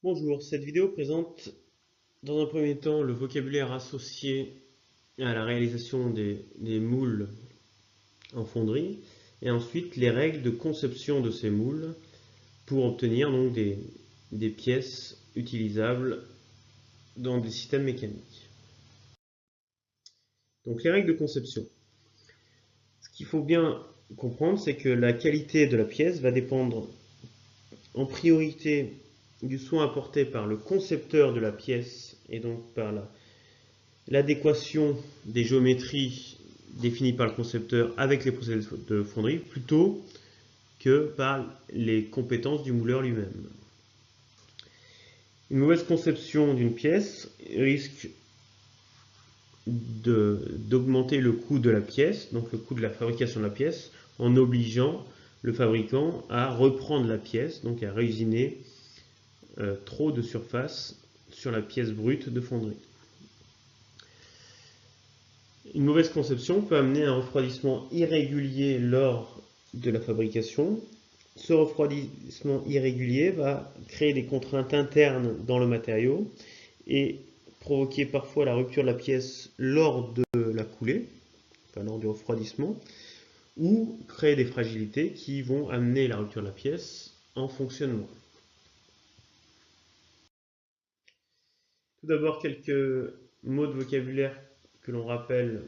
Bonjour, cette vidéo présente dans un premier temps le vocabulaire associé à la réalisation des moules en fonderie et ensuite les règles de conception de ces moules pour obtenir donc des pièces utilisables dans des systèmes mécaniques. Donc les règles de conception. Ce qu'il faut bien comprendre, c'est que la qualité de la pièce va dépendre en priorité du soin apporté par le concepteur de la pièce et donc par l'adéquation des géométries définies par le concepteur avec les procédés de fonderie plutôt que par les compétences du mouleur lui-même. Une mauvaise conception d'une pièce risque d'augmenter le coût de la pièce, donc le coût de la fabrication de la pièce, en obligeant le fabricant à reprendre la pièce, donc à réusiner trop de surface sur la pièce brute de fonderie. Une mauvaise conception peut amener un refroidissement irrégulier lors de la fabrication. Ce refroidissement irrégulier va créer des contraintes internes dans le matériau et provoquer parfois la rupture de la pièce lors de la coulée, enfin lors du refroidissement, ou créer des fragilités qui vont amener la rupture de la pièce en fonctionnement. Tout d'abord, quelques mots de vocabulaire que l'on rappelle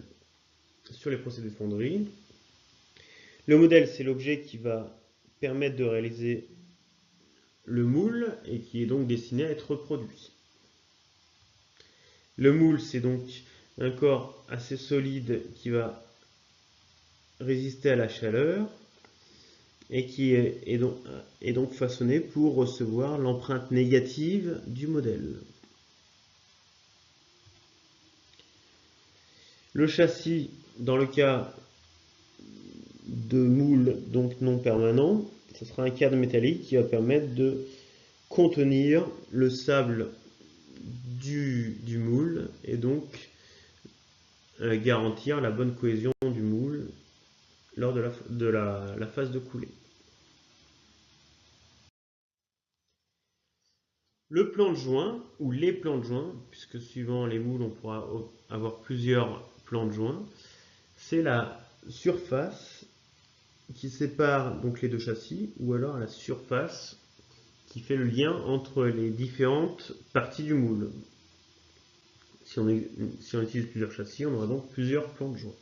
sur les procédés de fonderie. Le modèle, c'est l'objet qui va permettre de réaliser le moule et qui est donc destiné à être reproduit. Le moule, c'est donc un corps assez solide qui va résister à la chaleur et qui est donc façonné pour recevoir l'empreinte négative du modèle. Le châssis, dans le cas de moule donc non permanent, ce sera un cadre métallique qui va permettre de contenir le sable du moule et donc garantir la bonne cohésion du moule lors de la phase de coulée. Le plan de joint ou les plans de joint, puisque suivant les moules on pourra avoir plusieurs plans de joint, c'est la surface qui sépare donc les deux châssis ou alors la surface qui fait le lien entre les différentes parties du moule. Si on utilise plusieurs châssis, on aura donc plusieurs plans de joint.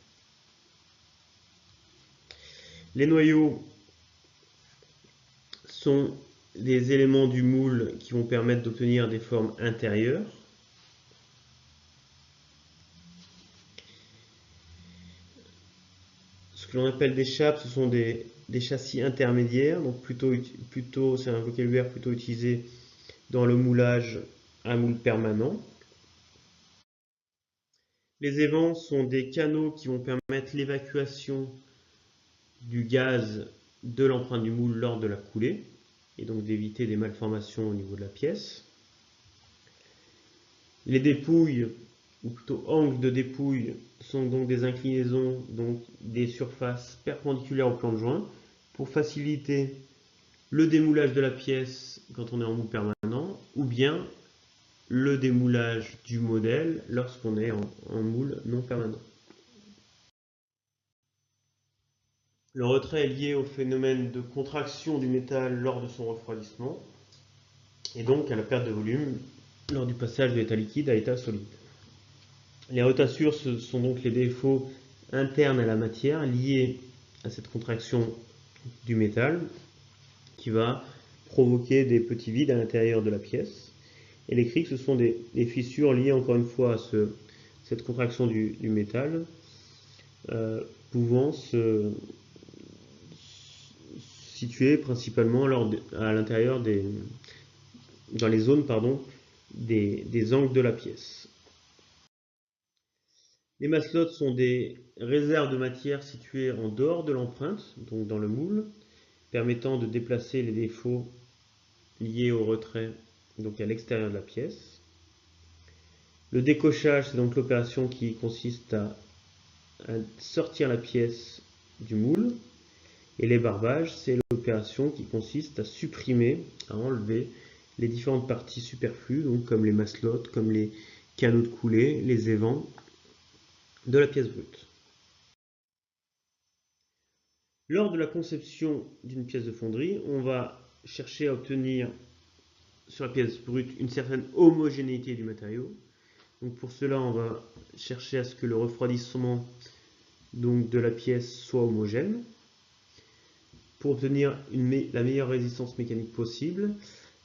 Les noyaux sont des éléments du moule qui vont permettre d'obtenir des formes intérieures. Ce que l'on appelle des chapes, ce sont des châssis intermédiaires, donc c'est un vocabulaire plutôt utilisé dans le moulage à moule permanent. Les évents sont des canaux qui vont permettre l'évacuation du gaz de l'empreinte du moule lors de la coulée, et donc d'éviter des malformations au niveau de la pièce. Les dépouilles, ou plutôt angles de dépouille, sont donc des inclinaisons, donc des surfaces perpendiculaires au plan de joint, pour faciliter le démoulage de la pièce quand on est en moule permanent, ou bien le démoulage du modèle lorsqu'on est en moule non permanent. Le retrait est lié au phénomène de contraction du métal lors de son refroidissement et donc à la perte de volume lors du passage de l'état liquide à l'état solide. Les rotations, ce sont donc les défauts internes à la matière liés à cette contraction du métal qui va provoquer des petits vides à l'intérieur de la pièce. Et les criques, ce sont des fissures liées encore une fois à cette contraction du métal, pouvant se situer principalement à l'intérieur dans les zones des angles de la pièce. Les maslots sont des réserves de matière situées en dehors de l'empreinte, donc dans le moule, permettant de déplacer les défauts liés au retrait, donc à l'extérieur de la pièce. Le décochage, c'est donc l'opération qui consiste à sortir la pièce du moule. Et l'ébarbage, c'est l'opération qui consiste à supprimer, à enlever les différentes parties superflues, donc comme les maslottes, comme les canaux de coulée, les évents de la pièce brute. Lors de la conception d'une pièce de fonderie, on va chercher à obtenir sur la pièce brute une certaine homogénéité du matériau. Donc pour cela, on va chercher à ce que le refroidissement donc, de la pièce soit homogène pour obtenir la meilleure résistance mécanique possible.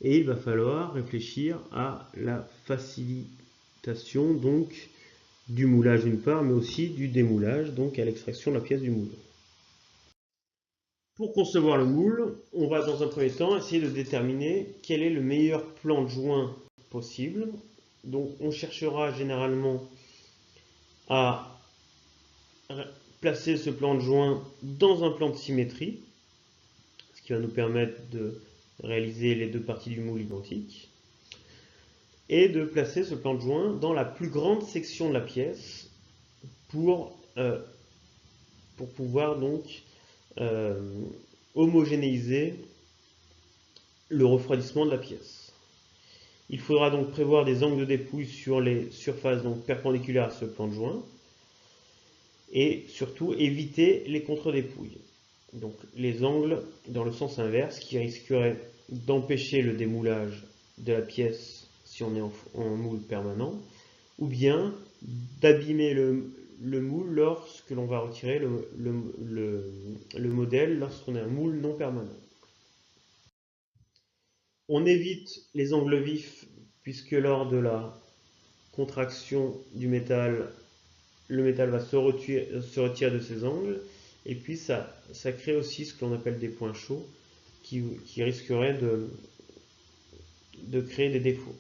Et il va falloir réfléchir à la facilitation donc, du moulage d'une part, mais aussi du démoulage, donc à l'extraction de la pièce du moule. Pour concevoir le moule, on va dans un premier temps essayer de déterminer quel est le meilleur plan de joint possible. Donc on cherchera généralement à placer ce plan de joint dans un plan de symétrie, ce qui va nous permettre de réaliser les deux parties du moule identiques, et de placer ce plan de joint dans la plus grande section de la pièce pour pouvoir donc homogénéiser le refroidissement de la pièce. Il faudra donc prévoir des angles de dépouille sur les surfaces donc perpendiculaires à ce plan de joint et surtout éviter les contre-dépouilles. Donc les angles dans le sens inverse qui risqueraient d'empêcher le démoulage de la pièce si on est en moule permanent, ou bien d'abîmer le moule lorsque l'on va retirer le modèle lorsqu'on a un moule non permanent. On évite les angles vifs puisque lors de la contraction du métal, le métal va se retirer de ces angles et puis ça crée aussi ce que l'on appelle des points chauds qui risqueraient de créer des défauts.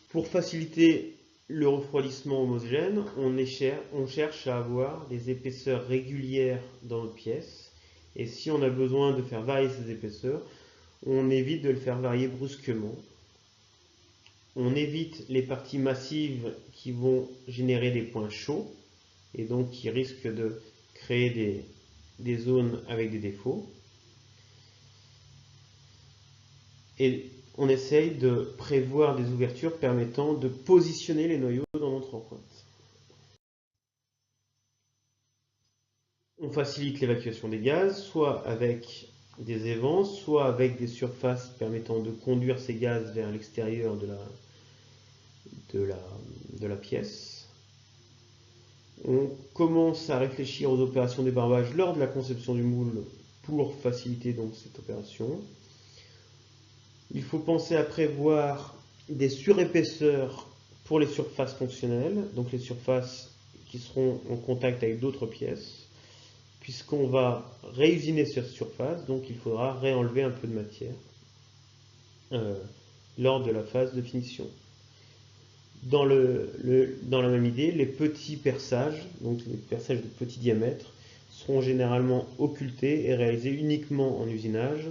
Pour faciliter le refroidissement homogène, on cherche à avoir des épaisseurs régulières dans notre pièce. Et si on a besoin de faire varier ces épaisseurs, on évite de le faire varier brusquement. On évite les parties massives qui vont générer des points chauds et donc qui risquent de créer des zones avec des défauts. Et on essaye de prévoir des ouvertures permettant de positionner les noyaux dans notre empreinte. On facilite l'évacuation des gaz, soit avec des évents, soit avec des surfaces permettant de conduire ces gaz vers l'extérieur de la pièce. On commence à réfléchir aux opérations de débarbage lors de la conception du moule pour faciliter donc cette opération. Il faut penser à prévoir des surépaisseurs pour les surfaces fonctionnelles, donc les surfaces qui seront en contact avec d'autres pièces, puisqu'on va réusiner cette surface, donc il faudra réenlever un peu de matière lors de la phase de finition. Dans la même idée, les petits perçages, donc les perçages de petit diamètre, seront généralement occultés et réalisés uniquement en usinage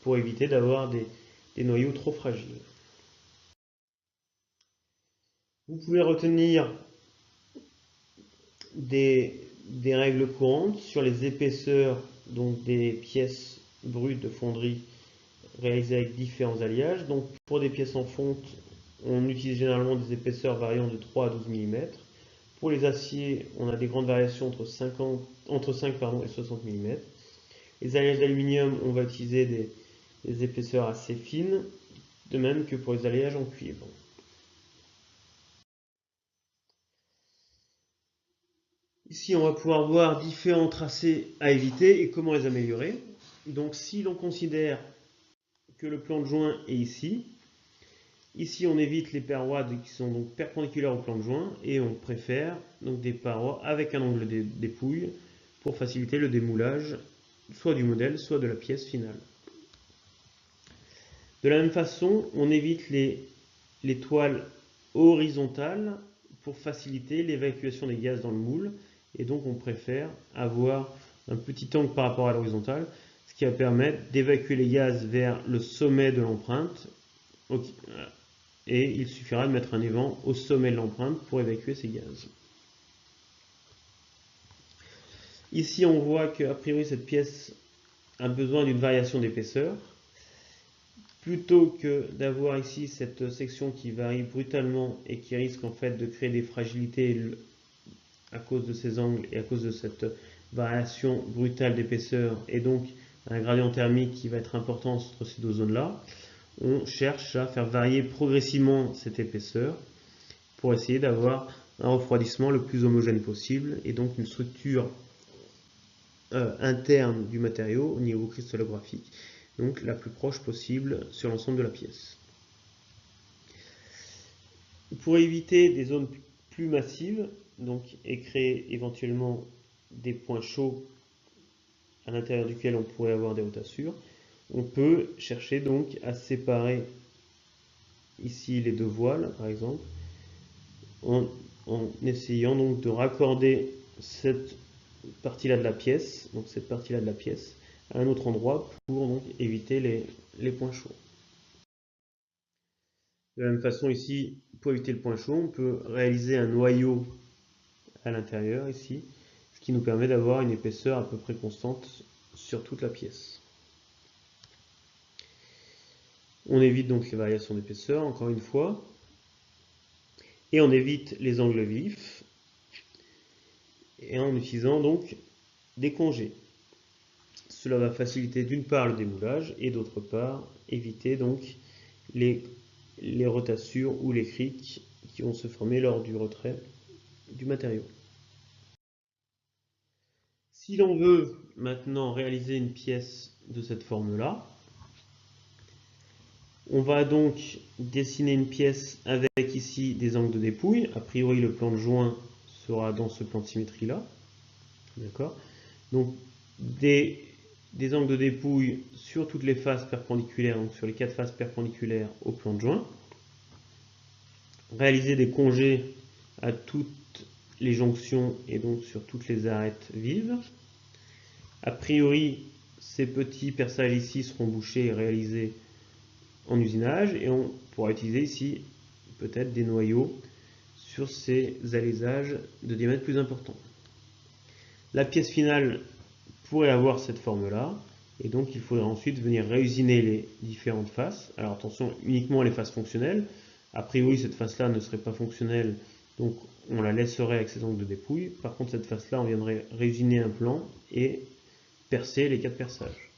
pour éviter d'avoir des noyaux trop fragiles. Vous pouvez retenir des règles courantes sur les épaisseurs donc des pièces brutes de fonderie réalisées avec différents alliages. Donc pour des pièces en fonte, on utilise généralement des épaisseurs variant de 3 à 12 mm. Pour les aciers, on a des grandes variations entre 5 et 60 mm. Les alliages d'aluminium, on va utiliser des épaisseurs assez fines, de même que pour les alliages en cuivre. Ici, on va pouvoir voir différents tracés à éviter et comment les améliorer. Donc, si l'on considère que le plan de joint est ici, on évite les parois qui sont donc perpendiculaires au plan de joint et on préfère donc des parois avec un angle de dépouille pour faciliter le démoulage soit du modèle, soit de la pièce finale. De la même façon, on évite les toiles horizontales pour faciliter l'évacuation des gaz dans le moule. Et donc on préfère avoir un petit angle par rapport à l'horizontale, ce qui va permettre d'évacuer les gaz vers le sommet de l'empreinte. Et il suffira de mettre un évent au sommet de l'empreinte pour évacuer ces gaz. Ici on voit qu'a priori cette pièce a besoin d'une variation d'épaisseur. plutôt que d'avoir ici cette section qui varie brutalement et qui risque en fait de créer des fragilités à cause de ces angles et à cause de cette variation brutale d'épaisseur et donc un gradient thermique qui va être important entre ces deux zones-là, on cherche à faire varier progressivement cette épaisseur pour essayer d'avoir un refroidissement le plus homogène possible et donc une structure interne du matériau au niveau cristallographique, donc la plus proche possible sur l'ensemble de la pièce. Pour éviter des zones plus massives donc, et créer éventuellement des points chauds à l'intérieur duquel on pourrait avoir des rotassures, on peut chercher donc à séparer ici les deux voiles par exemple en essayant donc de raccorder cette partie-là de la pièce, donc cette partie-là de la pièce, à un autre endroit pour donc éviter les points chauds. De la même façon ici, pour éviter le point chaud, on peut réaliser un noyau à l'intérieur ici, ce qui nous permet d'avoir une épaisseur à peu près constante sur toute la pièce. On évite donc les variations d'épaisseur, encore une fois, et on évite les angles vifs, et en utilisant donc des congés. Cela va faciliter d'une part le démoulage et d'autre part éviter donc les rotassures ou les criques qui vont se former lors du retrait du matériau. Si l'on veut maintenant réaliser une pièce de cette forme-là, on va donc dessiner une pièce avec ici des angles de dépouille. A priori, le plan de joint sera dans ce plan de symétrie-là. D'accord ? Donc, des angles de dépouille sur toutes les faces perpendiculaires, donc sur les 4 faces perpendiculaires au plan de joint. Réaliser des congés à toutes les jonctions et donc sur toutes les arêtes vives. A priori, ces petits perçages ici seront bouchés et réalisés en usinage et on pourra utiliser ici peut-être des noyaux sur ces allésages de diamètre plus important. La pièce finale pourrait avoir cette forme-là et donc il faudra ensuite venir réusiner les différentes faces. Alors attention, uniquement les faces fonctionnelles. A priori, cette face-là ne serait pas fonctionnelle, donc on la laisserait avec ses angles de dépouille. Par contre, cette face-là, on viendrait réusiner un plan et percer les 4 perçages.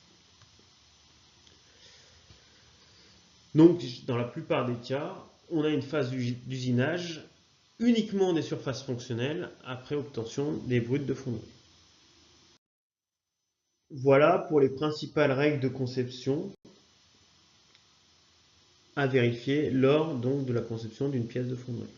Donc, dans la plupart des cas, on a une phase d'usinage uniquement des surfaces fonctionnelles après obtention des brutes de fonderie. Voilà pour les principales règles de conception à vérifier lors donc de la conception d'une pièce de fonderie.